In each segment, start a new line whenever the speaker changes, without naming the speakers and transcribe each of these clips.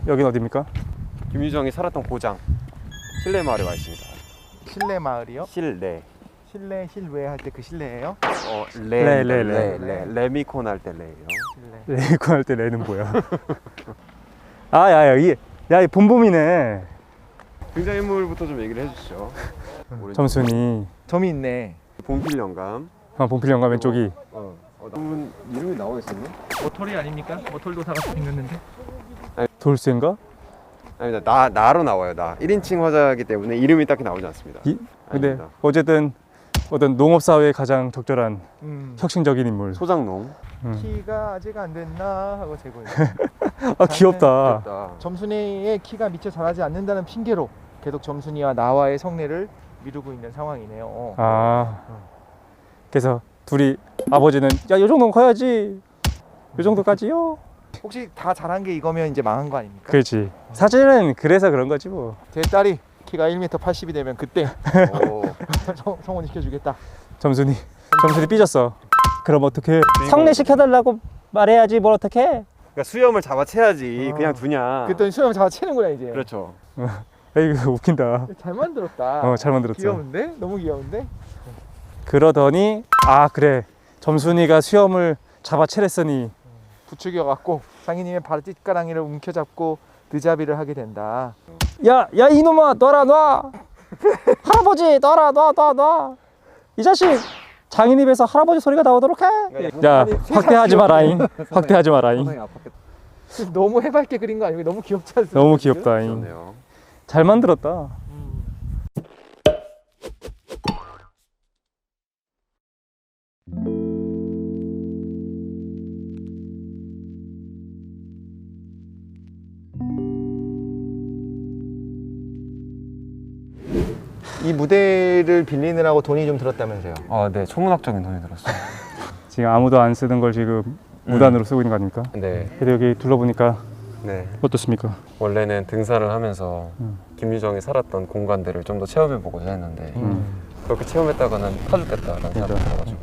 여긴 어디입니까?
김유정이 살았던 고장 실내 마을에 와 있습니다.
실내 마을이요?
실내.
실외 할 때 그 실내예요?
레미콘 할 때 레예요.
실내.
레이콘 할 때 레는 뭐야? 아, 야, 이 봄봄이네.
등장인물부터 좀 얘기를 해주시죠.
점순이.
점이 있네.
봉필 영감.
봉필 영감 왼쪽이.
분 이름이 나와 있었네.
모톨이 아닙니까? 모톨도사가 생겼는데.
돌쇠인가?
아닙니다. 나로 나와요. 나 1인칭 화자이기 때문에 이름이 딱히 나오지 않습니다.
근데
아닙니다.
어쨌든 어떤 농업사회에 가장 적절한 혁신적인 인물.
소장농.
키가 아직 안 됐나 하고 재고 있네.
아, 귀엽다.
귀엽다.
점순이의 키가 미처 자라지 않는다는 핑계로 계속 점순이와 나와의 성례를 미루고 있는 상황이네요.
아, 그래서 둘이 아버지는 야, 이 정도는 커야지. 이 정도까지요?
혹시 다 자란 게 이거면 이제 망한 거 아닙니까?
그렇지. 사실은 그래서 그런 거지 뭐.
제 딸이 키가 1m 80이 되면 그때
오.
성원 시켜주겠다.
점순이 삐졌어. 그럼 어떻게? 성례 시켜달라고 말해야지 뭘 어떻게?
그러니까 수염을 잡아채야지 그냥 두냐.
그랬더니 수염 잡아채는구나 이제.
그렇죠.
이거 웃긴다.
잘 만들었다.
잘 만들었어.
귀여운데? 너무 귀여운데?
그러더니 아 그래 점순이가 수염을 잡아채랬으니
부추겨갖고 상인님의 발짓가랑이를 움켜잡고 드자비를 하게 된다.
야 이놈아 놔라 놔 할아버지 놔라 놔 이 자식 장인 입에서 할아버지 소리가 나오도록 해. 야 확대하지 마라잉. 확대하지 마라잉.
너무 해맑게 그린 거 아니고 너무 귀엽지 않습니까?
너무 귀엽다잉.
귀엽네요.
잘 만들었다.
이 무대를 빌리느라고 돈이 좀 들었다면서요?
네. 천문학적인 돈이 들었어요.
지금 아무도 안 쓰던 걸 지금 무단으로 쓰고 있는 거 아닙니까?
네.
그래도 여기 둘러보니까
네.
어떻습니까?
원래는 등산을 하면서 김유정이 살았던 공간들을 좀 더 체험해보고자 했는데 그렇게 체험했다가는 파죽겠다라는 생각이 들어가지고.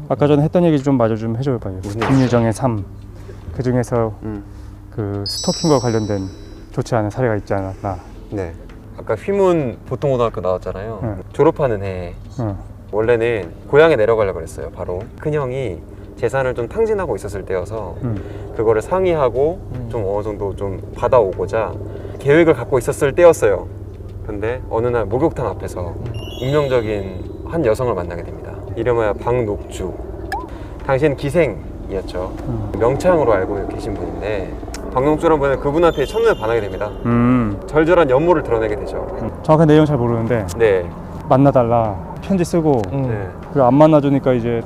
아까 전에 했던 얘기 좀 마저 좀 해줘봐요.
무슨
김유정의 삶. 그 중에서 그 스토킹과 관련된 좋지 않은 사례가 있지 않았나.
네. 아까 휘문 보통고등학교 나왔잖아요. 졸업하는 해 원래는 고향에 내려가려고 그랬어요. 바로 큰형이 재산을 좀 탕진하고 있었을 때여서 그거를 상의하고 좀 어느 정도 좀 받아오고자 계획을 갖고 있었을 때였어요. 근데 어느 날 목욕탕 앞에서 운명적인 한 여성을 만나게 됩니다. 이름하여 박녹주. 당시에는 기생이었죠. 명창으로 알고 계신 분인데 박녹주라는 분은 그분한테 첫눈에 반하게 됩니다. 절절한 연모를 드러내게 되죠.
정확한 내용 잘 모르는데
네.
만나달라 편지 쓰고
네.
그 안 만나주니까 이제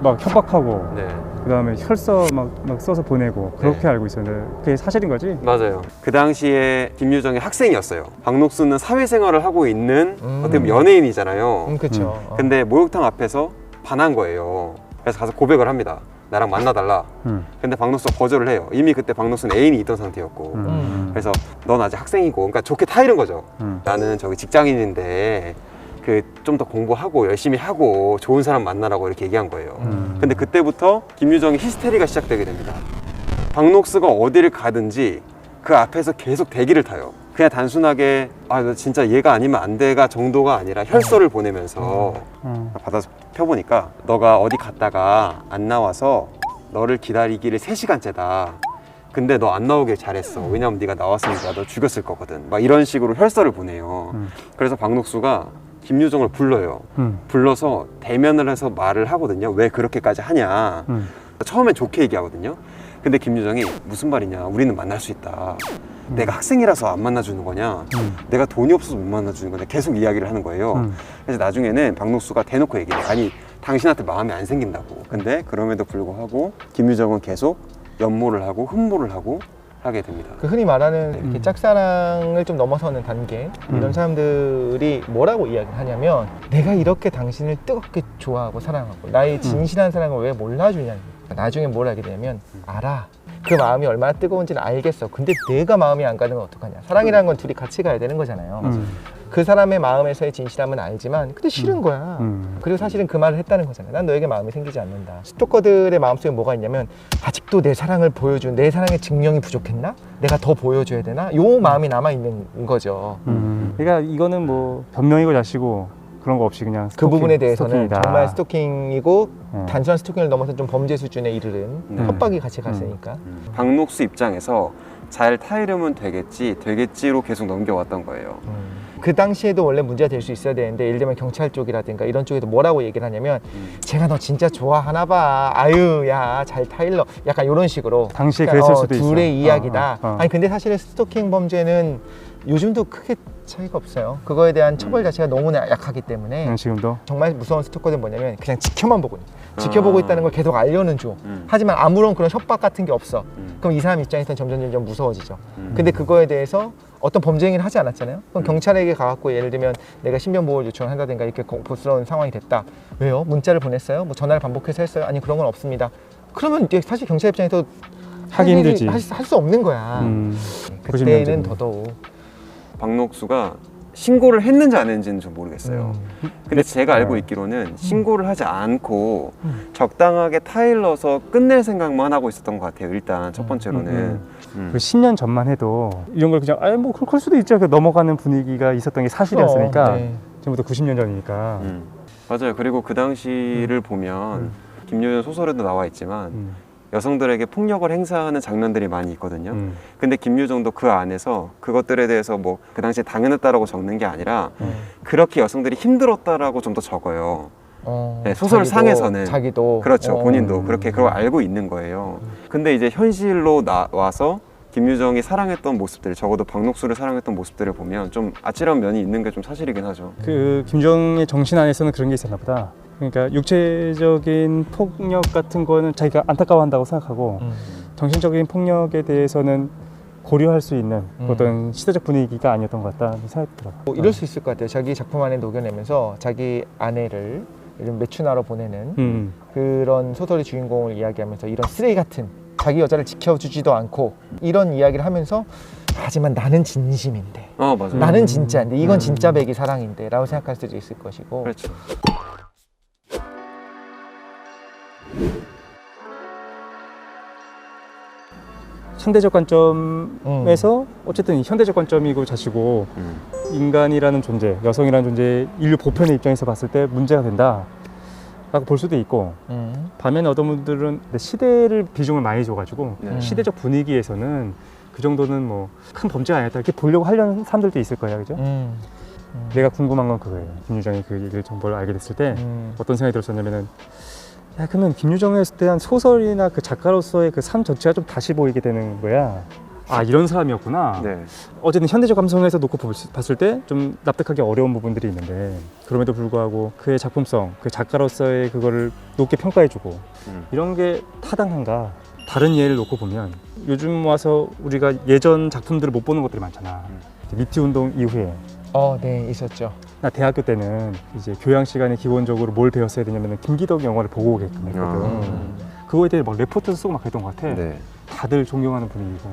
막 협박하고
네.
그 다음에 혈서 막 써서 보내고 그렇게
네.
알고 있었는데 그게 사실인 거지?
맞아요. 그 당시에 김유정이 학생이었어요. 박녹수는 사회생활을 하고 있는 어떻게 보면 연예인이잖아요.
그렇죠.
근데 목욕탕 앞에서 반한 거예요. 그래서 가서 고백을 합니다. 나랑 만나달라. 근데 박녹수가 거절을 해요. 이미 그때 박녹수는 애인이 있던 상태였고. 그래서 넌 아직 학생이고, 그러니까 좋게 타이른 거죠. 나는 저기 직장인인데 그 좀 더 공부하고 열심히 하고 좋은 사람 만나라고 이렇게 얘기한 거예요. 근데 그때부터 김유정의 히스테리가 시작되게 됩니다. 박녹수가 어디를 가든지 그 앞에서 계속 대기를 타요. 그냥 단순하게 너 진짜 얘가 아니면 안 돼가 정도가 아니라 혈서를 보내면서 받아서 펴보니까 너가 어디 갔다가 안 나와서 너를 기다리기를 3시간째다. 근데 너 안 나오길 잘했어. 왜냐면 네가 나왔으니까 너 죽였을 거거든. 막 이런 식으로 혈서를 보내요. 그래서 박녹수가 김유정을 불러요. 불러서 대면을 해서 말을 하거든요. 왜 그렇게까지 하냐. 처음엔 좋게 얘기하거든요. 근데 김유정이 무슨 말이냐. 우리는 만날 수 있다. 내가 학생이라서 안 만나주는 거냐. 내가 돈이 없어서 못 만나주는 거냐. 계속 이야기를 하는 거예요. 그래서 나중에는 박녹수가 대놓고 얘기해요. 아니 당신한테 마음이 안 생긴다고. 근데 그럼에도 불구하고 김유정은 계속 연모를 하고 흠모를 하고 하게 됩니다.
그 흔히 말하는 이렇게 짝사랑을 좀 넘어서는 단계 이런 사람들이 뭐라고 이야기를 하냐면 내가 이렇게 당신을 뜨겁게 좋아하고 사랑하고 나의 진실한 사랑을 왜 몰라주냐. 나중에 뭘 알게 되면 알아. 그 마음이 얼마나 뜨거운지는 알겠어. 근데 내가 마음이 안 가는 건 어떡하냐. 사랑이라는 건 둘이 같이 가야 되는 거잖아요. 그 사람의 마음에서의 진실함은 알지만 근데 싫은 거야. 그리고 사실은 그 말을 했다는 거잖아요. 난 너에게 마음이 생기지 않는다. 스토커들의 마음속에 뭐가 있냐면 아직도 내 사랑을 보여준 내 사랑의 증명이 부족했나? 내가 더 보여줘야 되나? 요 마음이 남아있는 거죠.
그러니까 이거는 뭐 변명이고 자시고 그런 거 없이 그냥
그 부분에 대해서는
스토킹이다.
정말 스토킹이고 단순한 스토킹을 넘어서 좀 범죄 수준에 이르는 협박이 같이 갔으니까.
박녹수 입장에서 잘 타이르면 되겠지로 계속 넘겨왔던 거예요.
그 당시에도 원래 문제가 될 수 있어야 되는데 예를 들면 경찰 쪽이라든가 이런 쪽에도 뭐라고 얘기를 하냐면 제가 너 진짜 좋아하나 봐. 아유 야 잘 타일러. 약간 이런 식으로.
당시에
그러니까,
그랬을 수도 있어.
둘의 이야기다. 아니 근데 사실은 스토킹 범죄는 요즘도 크게 차이가 없어요. 그거에 대한 처벌 자체가 너무나 약하기 때문에
지금도
정말 무서운 스토커들은 뭐냐면 그냥 지켜보고 있다는 걸 계속 알려는 줘. 하지만 아무런 그런 협박 같은 게 없어. 그럼 이 사람 입장에서는 점점 무서워지죠. 근데 그거에 대해서 어떤 범죄 행위를 하지 않았잖아요. 그럼 경찰에게 가갖고 예를 들면 내가 신변보호를 요청을 한다든가 이렇게 고스러운 상황이 됐다. 왜요? 문자를 보냈어요? 뭐 전화를 반복해서 했어요? 아니 그런 건 없습니다. 그러면 이제 사실 경찰 입장에서
하기 힘들지.
할 수 없는 거야. 그때는 더더욱.
박녹수가 신고를 했는지 안 했는지는 좀 모르겠어요. 근데 제가 알고 있기로는 신고를 하지 않고 적당하게 타일러서 끝낼 생각만 하고 있었던 것 같아요. 일단 첫 번째로는.
그 10년 전만 해도 이런 걸 그냥 뭐 그럴 수도 있죠. 넘어가는 분위기가 있었던 게 사실이었으니까.
네.
지금부터 90년 전이니까.
맞아요. 그리고 그 당시를 보면 김유전 소설에도 나와 있지만 여성들에게 폭력을 행사하는 장면들이 많이 있거든요. 근데 김유정도 그 안에서 그것들에 대해서 뭐 그 당시에 당연했다라고 적는 게 아니라 그렇게 여성들이 힘들었다라고 좀 더 적어요. 네, 소설 상에서는
자기도
그렇죠. 본인도 그렇게 그걸 알고 있는 거예요. 근데 이제 현실로 나와서 김유정이 사랑했던 모습들, 적어도 박녹수를 사랑했던 모습들을 보면 좀 아찔한 면이 있는 게 좀 사실이긴 하죠.
그 김정의 정신 안에서는 그런 게 있었나 보다. 그러니까 육체적인 폭력 같은 거는 자기가 안타까워한다고 생각하고 정신적인 폭력에 대해서는 고려할 수 있는 어떤 시대적 분위기가 아니었던 것 같다는 생각이 들어요.
뭐 이럴 수 있을 것 같아요. 자기 작품 안에 녹여내면서 자기 아내를 이런 매춘하러 보내는 그런 소설의 주인공을 이야기하면서 이런 쓰레기 같은 자기 여자를 지켜주지도 않고 이런 이야기를 하면서 하지만 나는 진심인데
맞아요.
나는 진짜인데 이건 진짜 백이 사랑인데 라고 생각할 수도 있을 것이고
그렇죠.
현대적 관점에서 어쨌든 현대적 관점이고 자시고 인간이라는 존재, 여성이라는 존재 인류 보편의 입장에서 봤을 때 문제가 된다 라고 볼 수도 있고 반면에 어떤 분들은 시대를 비중을 많이 줘가지고 시대적 분위기에서는 그 정도는 뭐 큰 범죄가 아니었다 이렇게 보려고 하려는 사람들도 있을 거예요. 그죠? 내가 궁금한 건 그거예요. 김유정이 그 얘기를 정보를 알게 됐을 때 어떤 생각이 들었었냐면은 야 그러면 김유정에 대한 소설이나 그 작가로서의 그 삶 전체가 좀 다시 보이게 되는 거야. 아 이런 사람이었구나.
네.
어쨌든 현대적 감성에서 놓고 봤을 때 좀 납득하기 어려운 부분들이 있는데 그럼에도 불구하고 그의 작품성, 그 작가로서의 그거를 높게 평가해주고 이런 게 타당한가? 다른 예를 놓고 보면 요즘 와서 우리가 예전 작품들을 못 보는 것들이 많잖아. 미투 운동 이후에
네 있었죠.
나 대학교 때는 이제 교양 시간에 기본적으로 뭘 배웠어야 되냐면 김기덕 영화를 보고 오게끔 했거든. 그거에 대해 막 레포트도 쓰고 막 했던 것 같아.
네.
다들 존경하는 분위기고.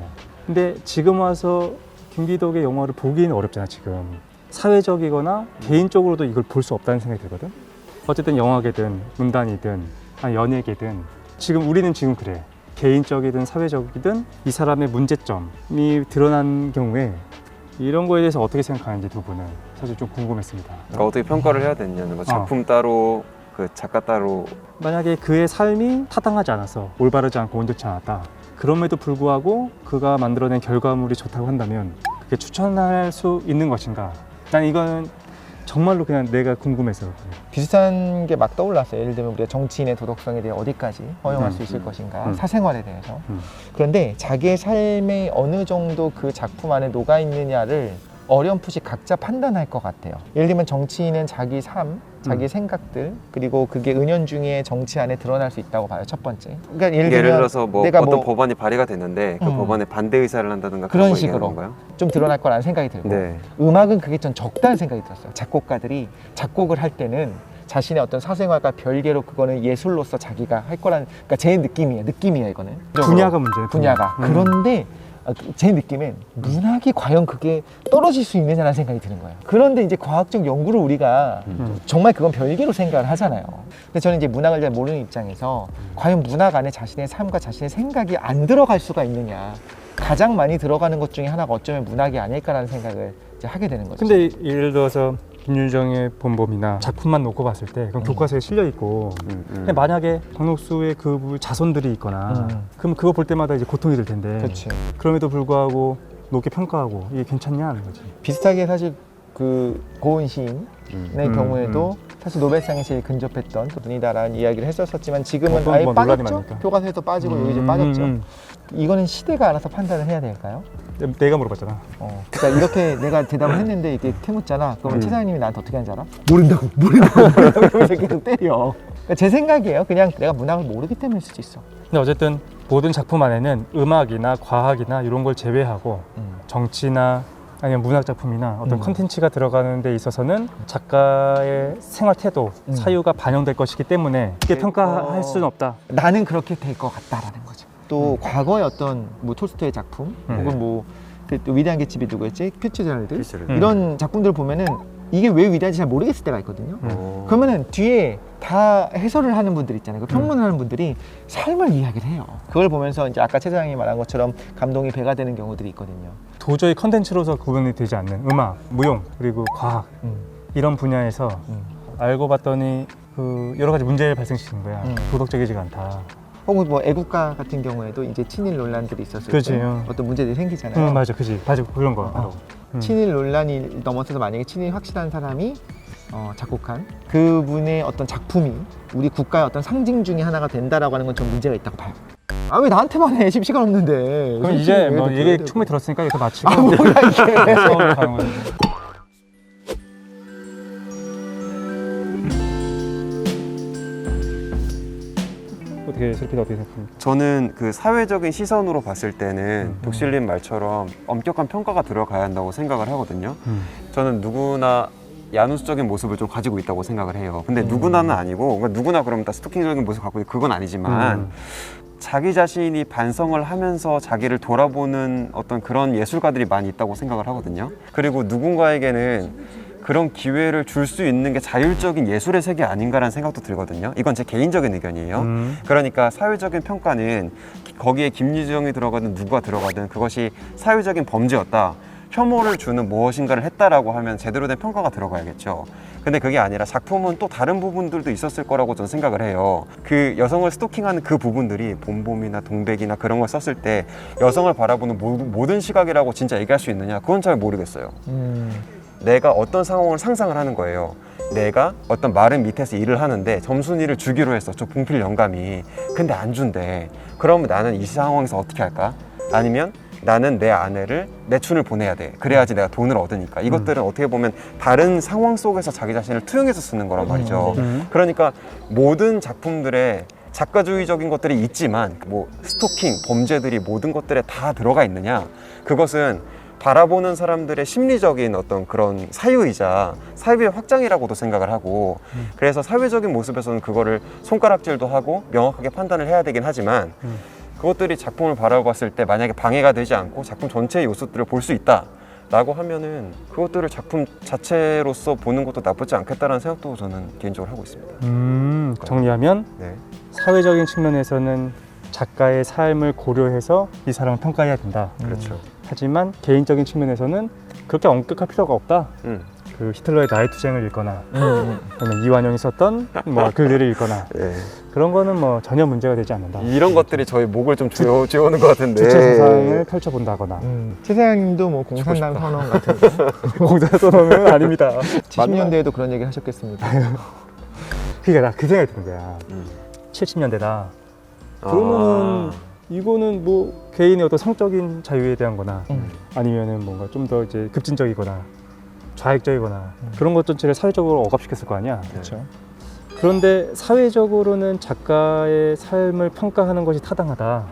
근데 지금 와서 김기덕의 영화를 보기는 어렵잖아 지금. 사회적이거나 개인적으로도 이걸 볼 수 없다는 생각이 들거든. 어쨌든 영화계든 문단이든 아니 연예계든 지금 우리는 지금 그래. 개인적이든 사회적이든 이 사람의 문제점이 드러난 경우에 이런 거에 대해서 어떻게 생각하는지 두 분은 사실 좀 궁금했습니다.
그러니까 어떻게 평가를 해야 되냐는 거. 작품 따로, 그 작가 따로.
만약에 그의 삶이 타당하지 않아서 올바르지 않고 온전치 않았다. 그럼에도 불구하고 그가 만들어낸 결과물이 좋다고 한다면 그게 추천할 수 있는 것인가? 난 이거는 정말로 그냥 내가 궁금해서 그래요.
비슷한 게 막 떠올랐어요. 예를 들면 우리가 정치인의 도덕성에 대해 어디까지 허용할 수 있을 것인가, 사생활에 대해서. 그런데 자기의 삶에 어느 정도 그 작품 안에 녹아 있느냐를 어렴풋이 각자 판단할 것 같아요. 예를 들면 정치인은 자기 삶, 자기 생각들, 그리고 그게 은연중에 정치 안에 드러날 수 있다고 봐요. 첫 번째. 그러니까 예를
들어서 뭐
내가
어떤 법안이 발의가 됐는데 그 법안에 반대 의사를 한다든가
그런
거
식으로
건가요?
좀 드러날 거라는 생각이 들고
네.
음악은 그게 좀 적다는 생각이 들었어요. 작곡가들이 작곡을 할 때는 자신의 어떤 사생활과 별개로 그거는 예술로서 자기가 할 거라는, 그러니까 제 느낌이에요 이거는.
분야가 문제예요.
분야가. 그런데 제 느낌엔 문학이 과연 그게 떨어질 수 있느냐라는 생각이 드는 거예요. 그런데 이제 과학적 연구를 우리가 정말 그건 별개로 생각을 하잖아요. 근데 저는 이제 문학을 잘 모르는 입장에서 과연 문학 안에 자신의 삶과 자신의 생각이 안 들어갈 수가 있느냐, 가장 많이 들어가는 것 중에 하나가 어쩌면 문학이 아닐까라는 생각을 이제 하게 되는 거죠.
근데 예를 들어서 김윤정의 본범이나 작품만 놓고 봤을 때 그럼 교과서에 실려 있고 근데 만약에 박록수의 그 자손들이 있거나 그럼 그거 볼 때마다 이제 고통이 될 텐데
그렇지.
그럼에도 불구하고 높게 평가하고 이게 괜찮냐 하는 거지.
비슷하게 사실 그 고은 시인의 경우에도 사실 노벨상에 제일 근접했던 분이다라는 이야기를 했었지만 지금은
그건
아예
뭐 논란이
빠졌죠.
많으니까.
교과서에서 빠지고 여기 이제 빠졌죠. 이거는 시대가 알아서 판단을 해야 될까요?
내가 물어봤잖아.
그러니까 이렇게 내가 대답을 했는데 이렇게 캐묻잖아. 그러면 최 사장님이 나한테 어떻게 하는지 알아? 모른다고 이러면서 계속 때려. 그러니까 제 생각이에요. 그냥 내가 문학을 모르기 때문일 수도 있어.
근데 어쨌든 모든 작품 안에는 음악이나 과학이나 이런 걸 제외하고 정치나 아니면 문학 작품이나 어떤 컨텐츠가 들어가는 데 있어서는 작가의 생활 태도, 사유가 반영될 것이기 때문에 쉽게 평가할 수는 없다.
나는 그렇게 될 것 같다라는 거죠. 또 과거의 어떤 뭐 톨스토이의 작품 혹은 뭐그 위대한 개츠비 누구였지? 퓨처제널드 이런 작품들 보면은 이게 왜 위대한지 잘 모르겠을 때가 있거든요. 그러면은 뒤에 다 해설을 하는 분들 있잖아요. 그 평론을 하는 분들이 삶을 이야기를 해요. 그걸 보면서 이제 아까 최 사장님이 말한 것처럼 감동이 배가 되는 경우들이 있거든요.
도저히 컨텐츠로서 구분이 되지 않는 음악, 무용, 그리고 과학 이런 분야에서 알고 봤더니 그 여러 가지 문제를 발생시키는 거야. 도덕적이지가 않다.
혹은 뭐 애국가 같은 경우에도 이제 친일 논란들이 있었을
그치,
때 어떤 문제들이 생기잖아요.
맞아, 그지, 맞아, 그런 거 바로.
친일 논란이 넘어서서 만약에 친일 확실한 사람이 작곡한 그분의 어떤 작품이 우리 국가의 어떤 상징 중에 하나가 된다라고 하는 건 좀 문제가 있다고 봐요. 아 왜 나한테만 해? 지금 시간 없는데.
그럼 이제 뭐 얘기 충분히 들었으니까 이렇게 마치고
뭐야 이게.
수업을 가는 거지. 어떻게 슬피다 어떻게 생각합니까?
저는 그 사회적인 시선으로 봤을 때는 독실님 말처럼 엄격한 평가가 들어가야 한다고 생각을 하거든요. 저는 누구나 야누스적인 모습을 좀 가지고 있다고 생각을 해요. 근데 누구나는 아니고, 그러니까 누구나 그러면 다 스토킹적인 모습 갖고 있고 그건 아니지만 자기 자신이 반성을 하면서 자기를 돌아보는 어떤 그런 예술가들이 많이 있다고 생각을 하거든요. 그리고 누군가에게는 그런 기회를 줄 수 있는 게 자율적인 예술의 세계 아닌가라는 생각도 들거든요. 이건 제 개인적인 의견이에요. 그러니까 사회적인 평가는 거기에 김유정이 들어가든 누가 들어가든 그것이 사회적인 범죄였다, 혐오를 주는 무엇인가를 했다라고 하면 제대로 된 평가가 들어가야겠죠. 근데 그게 아니라 작품은 또 다른 부분들도 있었을 거라고 저는 생각을 해요. 그 여성을 스토킹하는 그 부분들이 봄봄이나 동백이나 그런 걸 썼을 때 여성을 바라보는 모든 시각이라고 진짜 얘기할 수 있느냐, 그건 잘 모르겠어요. 내가 어떤 상황을 상상을 하는 거예요. 내가 어떤 마른 밑에서 일을 하는데 점순이를 주기로 했어, 저 봉필 영감이. 근데 안 준대. 그러면 나는 이 상황에서 어떻게 할까? 아니면 나는 내 아내를 내춘을 보내야 돼. 그래야지 내가 돈을 얻으니까. 이것들은 어떻게 보면 다른 상황 속에서 자기 자신을 투영해서 쓰는 거란 말이죠. 그러니까 모든 작품들에 작가주의적인 것들이 있지만 뭐 스토킹, 범죄들이 모든 것들에 다 들어가 있느냐? 그것은 바라보는 사람들의 심리적인 어떤 그런 사유이자 사유의 확장이라고도 생각을 하고, 그래서 사회적인 모습에서는 그거를 손가락질도 하고 명확하게 판단을 해야 되긴 하지만 그것들이 작품을 바라봤을 때 만약에 방해가 되지 않고 작품 전체의 요소들을 볼 수 있다 라고 하면은 그것들을 작품 자체로서 보는 것도 나쁘지 않겠다라는 생각도 저는 개인적으로 하고 있습니다.
정리하면
네.
사회적인 측면에서는 작가의 삶을 고려해서 이 사람을 평가해야 된다.
그렇죠.
하지만 개인적인 측면에서는 그렇게 엄격할 필요가 없다. 그 히틀러의 나의 투쟁을 읽거나 아니면 이완용이 썼던 뭐 글들을 읽거나
네.
그런 거는 뭐 전혀 문제가 되지 않는다.
이런 것들이 저희 목을 좀 쥐어오는 것 같은데.
주체 사상을 펼쳐본다거나.
최 사장님도 뭐 공산당 선언 같은 거
공산 선언은 아닙니다.
70년대에도 그런 얘기 하셨겠습니까?
그러니까 나 그 생각이 드는 거야. 70년대다. 그러면은 이거는 뭐 개인의 어떤 성적인 자유에 대한 거나 아니면은 뭔가 좀 더 이제 급진적이거나 좌익적이거나 그런 것 전체를 사회적으로 억압시켰을 거 아니야.
그렇죠.
그런데 사회적으로는 작가의 삶을 평가하는 것이 타당하다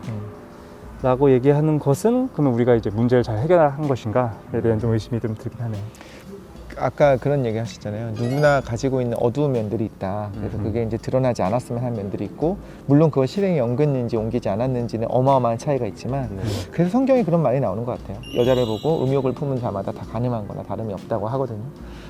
라고 얘기하는 것은 그러면 우리가 이제 문제를 잘 해결한 것인가에 대한 좀 의심이 좀 들긴 하네요.
아까 그런 얘기 하셨잖아요. 누구나 가지고 있는 어두운 면들이 있다. 그래서 그게 이제 드러나지 않았으면 하는 면들이 있고, 물론 그걸 실행에 옮겼는지 옮기지 않았는지는 어마어마한 차이가 있지만, 그래서 성경에 그런 말이 나오는 것 같아요. 여자를 보고 음욕을 품은 자마다 다 가늠한 거나 다름이 없다고 하거든요.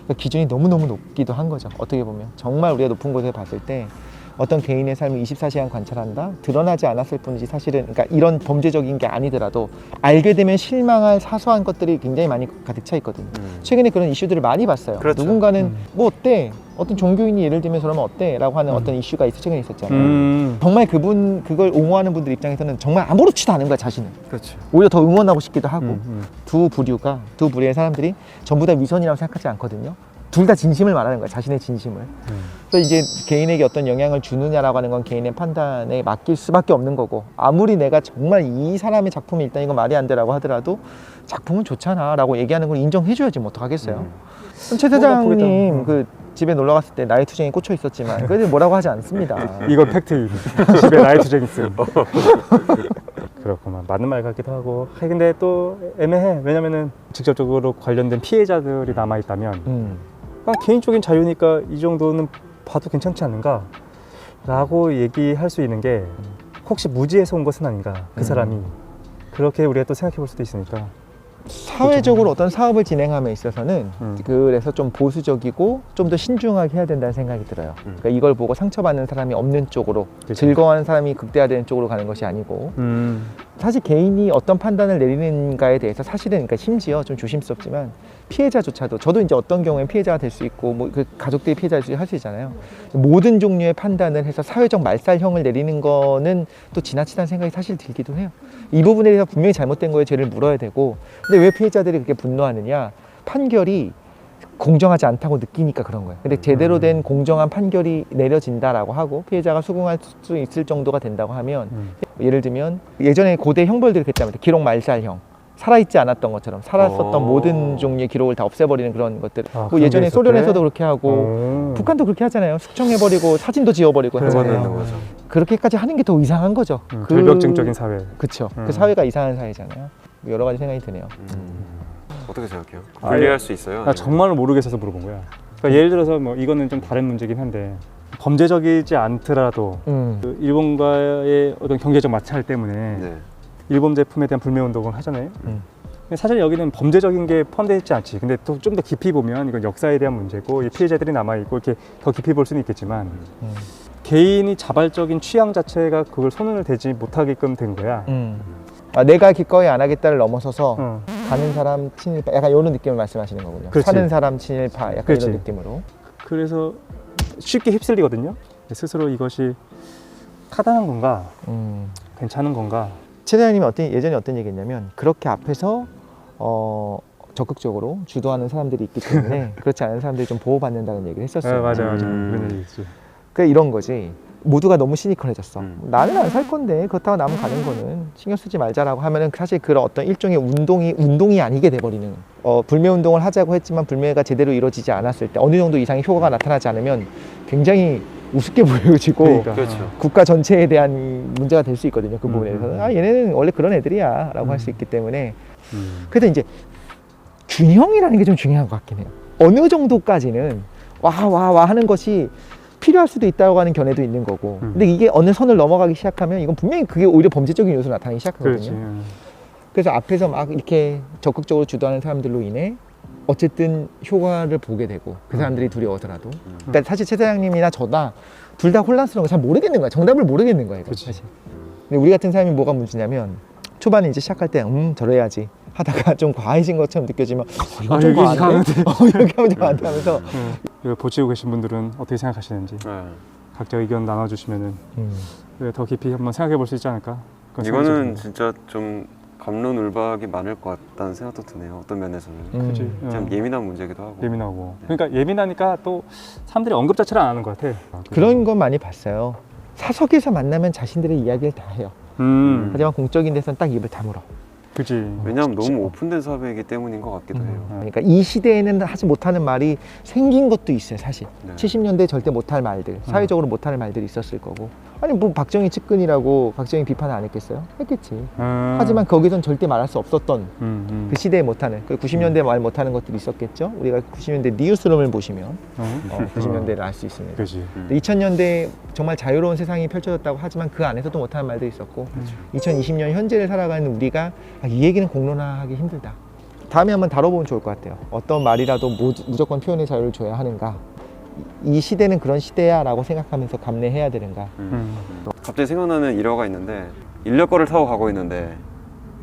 그러니까 기준이 너무너무 높기도 한 거죠. 어떻게 보면 정말 우리가 높은 곳에 봤을 때 어떤 개인의 삶을 24시간 관찰한다? 드러나지 않았을 뿐이지 사실은, 그러니까 이런 범죄적인 게 아니더라도 알게 되면 실망할 사소한 것들이 굉장히 많이 가득 차 있거든요. 최근에 그런 이슈들을 많이 봤어요.
그렇죠.
누군가는 뭐 어때? 어떤 종교인이 예를 들면 저러면 어때? 라고 하는 어떤 이슈가 최근에 있었잖아요. 정말 그걸 옹호하는 분들 입장에서는 정말 아무렇지도 않은 거야, 자신은.
그렇죠.
오히려 더 응원하고 싶기도 하고. 두 부류의 사람들이 전부 다 위선이라고 생각하지 않거든요. 둘 다 진심을 말하는 거야, 자신의 진심을. 그래서 이제 개인에게 어떤 영향을 주느냐라고 하는 건 개인의 판단에 맡길 수밖에 없는 거고, 아무리 내가 정말 이 사람의 작품이 일단 이거 말이 안 되라고 하더라도 작품은 좋잖아 라고 얘기하는 걸 인정해줘야지 뭐 어떡하겠어요. 그럼 최 사장님 그 집에 놀러 갔을 때 나의 투쟁이 꽂혀 있었지만 그래도 뭐라고 하지 않습니다.
이건 팩트임. 집에 나의 투쟁 있음. 그렇구만. 맞는 말 같기도 하고. 근데 또 애매해. 왜냐면은 직접적으로 관련된 피해자들이 남아있다면 개인적인 자유니까 이 정도는 봐도 괜찮지 않는가? 라고 얘기할 수 있는 게 혹시 무지해서 온 것은 아닌가? 그 사람이. 그렇게 우리가 또 생각해 볼 수도 있으니까.
사회적으로 어떤 사업을 진행함에 있어서는 그래서 좀 보수적이고 좀 더 신중하게 해야 된다는 생각이 들어요. 그러니까 이걸 보고 상처받는 사람이 없는 쪽으로,
그치.
즐거워하는 사람이 극대화되는 쪽으로 가는 것이 아니고, 사실 개인이 어떤 판단을 내리는가에 대해서 사실은, 그러니까 심지어 좀 조심스럽지만 피해자조차도, 저도 이제 어떤 경우엔 피해자가 될 수 있고 뭐 그 가족들이 피해자를 할 수 있잖아요. 모든 종류의 판단을 해서 사회적 말살형을 내리는 거는 또 지나치다는 생각이 사실 들기도 해요. 이 부분에 대해서 분명히 잘못된 거에 죄를 물어야 되고, 근데 왜 피해자들이 그렇게 분노하느냐? 판결이 공정하지 않다고 느끼니까 그런 거예요. 근데 제대로 된 공정한 판결이 내려진다라고 하고 피해자가 수긍할 수 있을 정도가 된다고 하면, 예를 들면 예전에 고대 형벌들이 그랬다면 기록 말살형, 살아있지 않았던 것처럼 살았었던 모든 종류의 기록을 다 없애버리는 그런 것들. 뭐 예전에 소련에서도 그렇게 하고 북한도 그렇게 하잖아요. 숙청해버리고 사진도 지워버리고 하잖아요. 그렇게까지 하는 게 더 이상한 거죠.
결벽증적인 사회.
그렇죠. 그 사회가 이상한 사회잖아요. 여러 가지 생각이 드네요.
어떻게 생각해요? 분리할 수 있어요?
나 정말로 모르겠어서 물어본 거야. 그러니까 예를 들어서 뭐 이거는 좀 다른 문제긴 한데, 범죄적이지 않더라도 그 일본과의 어떤 경제적 마찰 때문에
네.
일본 제품에 대한 불매 운동을 하잖아요. 근데 사실 여기는 범죄적인 게 포함되어 있지 않지. 근데 또 좀 더 깊이 보면 이건 역사에 대한 문제고, 이 피해자들이 남아 있고, 이렇게 더 깊이 볼 수는 있겠지만 개인이 자발적인 취향 자체가 그걸 손을 대지 못하게끔 된 거야.
내가 기꺼이 안 하겠다를 넘어서서 가는 사람 친일파, 약간 이런 느낌을 말씀하시는 거군요.
그렇지.
사는 사람 친일파, 약간
그렇지.
이런 느낌으로.
그래서 쉽게 휩쓸리거든요. 스스로 이것이 타당한 건가, 괜찮은 건가.
최 대장님이 예전에 어떤 얘기했냐면, 그렇게 앞에서 적극적으로 주도하는 사람들이 있기 때문에 그렇지 않은 사람들이 좀 보호받는다는 얘기를 했었어요.
네, 맞아. 그런 얘기 있지.
그러니까 이런 거지. 모두가 너무 시니컬해졌어. 나는 안 살 건데 그렇다고 남은 가는 거는 신경 쓰지 말자라고 하면은 사실 그런 어떤 일종의 운동이 아니게 돼버리는. 불매 운동을 하자고 했지만 불매가 제대로 이루어지지 않았을 때, 어느 정도 이상의 효과가 나타나지 않으면 굉장히 우습게 보여지고,
그러니까.
그렇죠.
국가 전체에 대한 문제가 될 수 있거든요. 그 부분에 대해서는 얘네는 원래 그런 애들이야 라고 할 수 있기 때문에. 그래도 이제 균형이라는 게 좀 중요한 것 같긴 해요. 어느 정도까지는 와 하는 것이 필요할 수도 있다고 하는 견해도 있는 거고, 근데 이게 어느 선을 넘어가기 시작하면 이건 분명히 그게 오히려 범죄적인 요소로 나타나기 시작하거든요.
그렇지.
그래서 앞에서 막 이렇게 적극적으로 주도하는 사람들로 인해 어쨌든 효과를 보게 되고, 그 사람들이 두려워서라도. 그러니까 사실 최 사장님이나 저다 둘 다 혼란스러운 거 잘 모르겠는 거야. 정답을 모르겠는 거예요, 이거 사실. 근데 우리 같은 사람이 뭐가 문제냐면, 초반에 이제 시작할 때 저래야지 하다가 좀 과해진 것처럼 느껴지면 이건 좀 과한데? 이렇게 하면 좀 과한데 하면서.
이거 보시고 계신 분들은 어떻게 생각하시는지 각자 의견 나눠주시면은 더 깊이 한번 생각해 볼 수 있지 않을까? 그건
이거는
생각이
진짜 좀 갑론을박이 많을 것 같다는 생각도 드네요. 어떤 면에서는
그치.
좀 예민한 문제기도 하고.
예민하고. 그러니까 예민하니까 또 사람들이 언급 자체를 안 하는 것 같아.
그런 건 많이 봤어요. 사석에서 만나면 자신들의 이야기를 다 해요. 하지만 공적인 데서는 딱 입을 다물어.
그치.
왜냐하면 너무 오픈된 사회이기 때문인 것 같기도 해요.
그러니까 이 시대에는 하지 못하는 말이 생긴 것도 있어요, 사실.
네.
70년대에 절대 못할 말들, 사회적으로 못할 말들이 있었을 거고. 아니 뭐 박정희 측근이라고 박정희 비판을 안 했겠어요? 했겠지.
음.
하지만 거기선 절대 말할 수 없었던 그 시대에 못하는 그 90년대 말 못하는 것들이 있었겠죠. 우리가 90년대 뉴스룸을 보시면 90년대를 알 수 있습니다.
그지.
2000년대 정말 자유로운 세상이 펼쳐졌다고 하지만 그 안에서도 못하는 말들이 있었고 2020년 현재를 살아가는 우리가 이 얘기는 공론화하기 힘들다. 다음에 한번 다뤄보면 좋을 것 같아요. 어떤 말이라도 무조건 표현의 자유를 줘야 하는가, 이 시대는 그런 시대야 라고 생각하면서 감내해야 되는가.
갑자기 생각나는 일화가 있는데 인력거를 타고 가고 있는데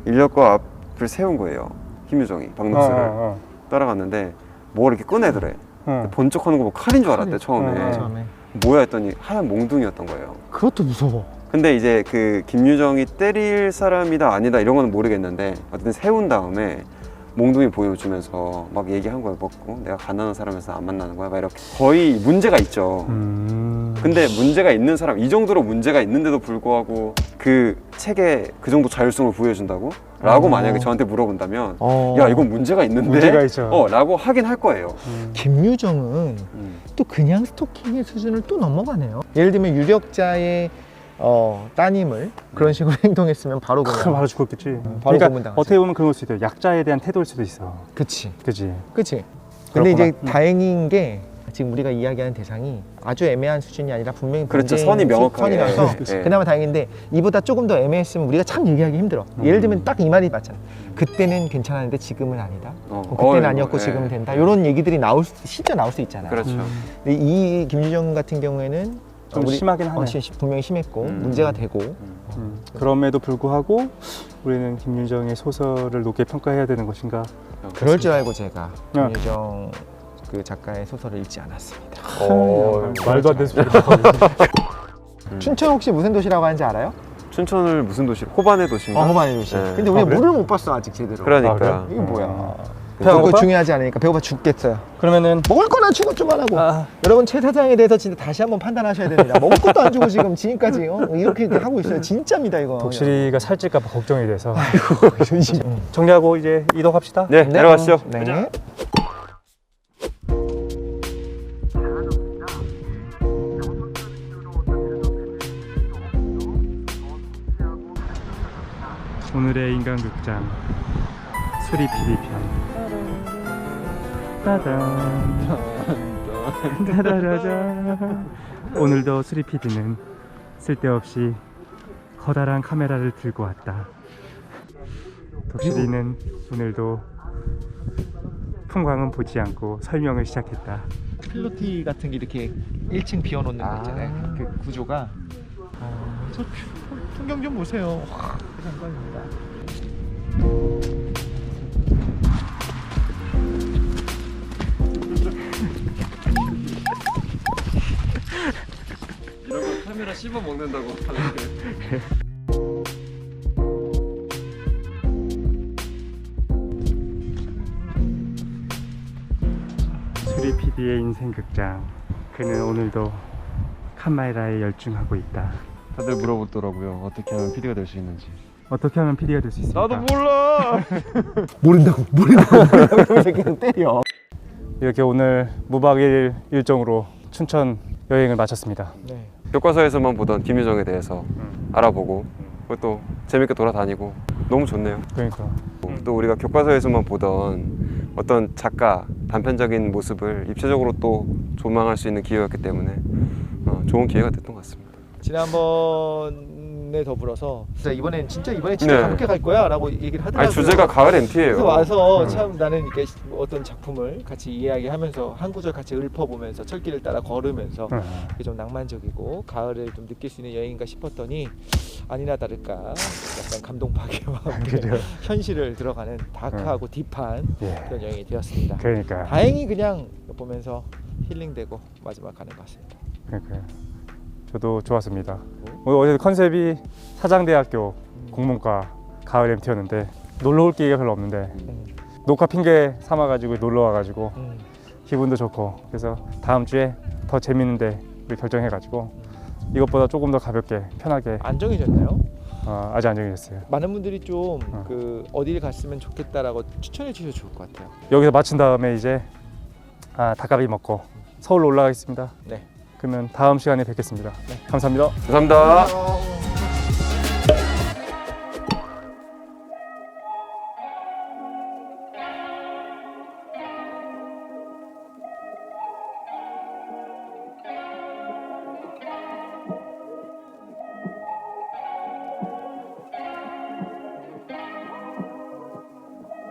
인력거 앞을 세운 거예요. 김유정이 박노수를 따라갔는데 뭐 이렇게 꺼내더래. 번쩍하는 거 보고 칼인 줄 알았대 처음에. 뭐야 했더니 하얀 몽둥이였던 거예요.
그것도 무서워.
근데 이제 그 김유정이 때릴 사람이다 아니다 이런 거는 모르겠는데 어쨌든 세운 다음에 몽둥이 보여주면서 막 얘기한 거예요. 먹고 내가 가난한 사람에서 안 만나는 거야 막 이렇게. 거의 문제가 있죠. 근데 문제가 있는 사람, 이 정도로 문제가 있는데도 불구하고 그 책에 그 정도 자율성을 부여해준다고? 라고 만약에 저한테 물어본다면 야 이건 문제가 있는데?
문제가 있죠.
라고 하긴 할 거예요.
김유정은 또 그냥 스토킹의 수준을 또 넘어가네요. 예를 들면 유력자의 따님을 그런 식으로 행동했으면 바로 그냥
바로 죽었겠지.
바로
그러니까
고문당하지.
어떻게 보면 그런 걸 수도 있어요. 약자에 대한 태도일 수도 있어.
그치
그지.
그치. 근데 이제
그렇구나.
다행인 게 지금 우리가 이야기하는 대상이 아주 애매한 수준이 아니라 분명히
그렇죠.
굉장히
선이 명확하게.
선이라서
네.
그나마 다행인데 이보다 조금 더 애매했으면 우리가 참 얘기하기 힘들어. 예를 들면 딱 이 말이 맞잖아. 그때는 괜찮았는데 지금은 아니다. 그때는 아니었고 지금은 된다. 이런 얘기들이 실제 나올 수 있잖아요.
그렇죠.
근데 이 김유정 같은 경우에는
좀 심하긴 하네.
분명히 심했고 문제가 되고
그럼에도 불구하고 우리는 김유정의 소설을 높게 평가해야 되는 것인가?
그럴 줄 알고 제가
야.
김유정 그 작가의 소설을 읽지 않았습니다.
말도 안 되는 소리.
춘천 혹시 무슨 도시라고 하는지 알아요?
춘천을 무슨 도시? 호반의 도시인가?
호반의 도시.
네.
근데 우리가
그래?
물을 못 봤어 아직 제대로.
그러니까.
이게 뭐야?
배가
그거
고파?
중요하지 않으니까 배고파 죽겠어요.
그러면은
먹을 거나 주고 좀 하라고. 여러분 최 사장에 대해서 진짜 다시 한번 판단하셔야 됩니다. 먹을 것도 안 주고 지금 지금까지 이렇게 하고 있어요. 진짜입니다 이거.
독실이가 살찔까 봐 걱정이 돼서
아이고 진짜.
정리하고 이제 이동합시다.
네, 내려가시죠.
네.
오늘의 인간극장 수리 PD 편. 따단 따다라자. 오늘도 수리 PD는 쓸데없이 커다란 카메라를 들고 왔다. 독실이는 오늘도 풍광은 보지 않고 설명을 시작했다.
필로티 같은 게 이렇게 1층 비워놓는 거 있잖아요. 그 구조가. 저 풍경 좀 보세요. 와, 그 장관입니다.
이런 거 카메라 씹어 먹는다고 하는데.
수리 PD의 인생 극장. 그는 오늘도 카메라에 열중하고 있다.
다들 물어보더라고요. 어떻게 하면 PD가 될 수 있는지.
어떻게 하면 PD가 될 수 있을까?
몰라.
모른다고 이러면서 그냥 때려.
이렇게 오늘 무박 1일 일정으로 춘천 여행을 마쳤습니다.
네.
교과서에서만 보던 김유정에 대해서 알아보고 또 재밌게 돌아다니고 너무 좋네요.
그러니까
또 우리가 교과서에서만 보던 어떤 작가 단편적인 모습을 입체적으로 또 조망할 수 있는 기회였기 때문에 좋은 기회가 됐던 것 같습니다.
지난번에 더불어서 이번엔 진짜
네.
가볍게 갈 거야 라고 얘기를 하더라고요.
아니 주제가 가을 MT예요.
그래서 와서 참 나는 이렇게 어떤 작품을 같이 이야기하면서 한 구절 같이 읊어보면서 철길을 따라 걸으면서 그게 좀 낭만적이고 가을을 좀 느낄 수 있는 여행인가 싶었더니 아니나 다를까 약간 감동파괴와 현실을 들어가는 다크하고 딥한 그런 여행이 되었습니다.
그러니까
다행히 그냥 보면서 힐링되고 마지막 가는 것 같습니다.
그러니까요. 저도 좋았습니다. 어제 컨셉이 사장대학교 공문과 가을 MT였는데 놀러 올 기회가 별로 없는데 녹화 핑계 삼아가지고 놀러 와가지고 기분도 좋고 그래서 다음 주에 더 재밌는데 우리 결정해가지고 이것보다 조금 더 가볍게 편하게
안 정해졌나요?
아직 안 정해졌어요.
많은 분들이 좀 그 어디를 갔으면 좋겠다라고 추천해 주셔도 좋을 것 같아요.
여기서 마친 다음에 이제 닭갈비 먹고 서울로 올라가겠습니다.
네.
그러면 다음 시간에 뵙겠습니다. 네, 감사합니다.
감사합니다.
안녕.